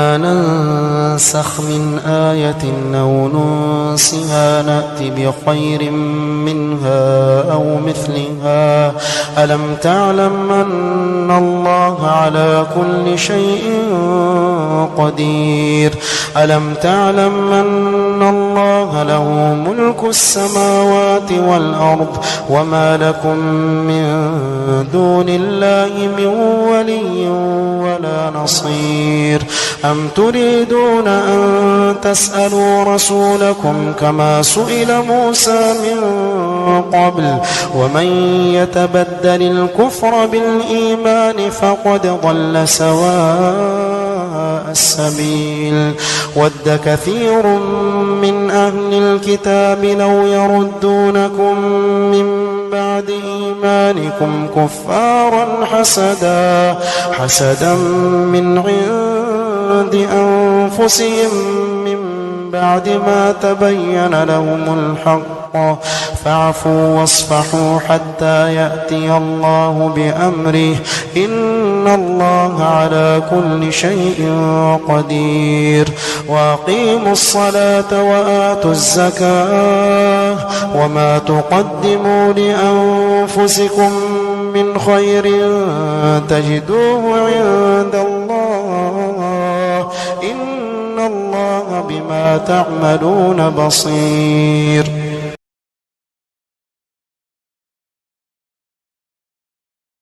ننسخ من آية أو ننسها نأت بخير منها أو مثلها ألم تعلم أن الله على كل شيء قدير ألم تعلم أن الله له ملك السماوات والأرض وما لكم من دون الله من ولي ولا نصير أم تريدون أن تسألوا رسولكم كما سئل موسى من قبل ومن يتبدل الكفر بالإيمان فقد ضل سواء السبيل ود كثير من أهل الكتاب لو يردونكم من بعد إيمانكم كفارا حسدا من عند أنفسهم من بعد ما تبين لهم الحق فاعفوا واصفحوا حتى يأتي الله بأمره إن الله على كل شيء قدير وأقيموا الصلاة وآتوا الزكاة وما تقدموا لأنفسكم من خير تجدوه عند الله إن الله بما تعملون بصير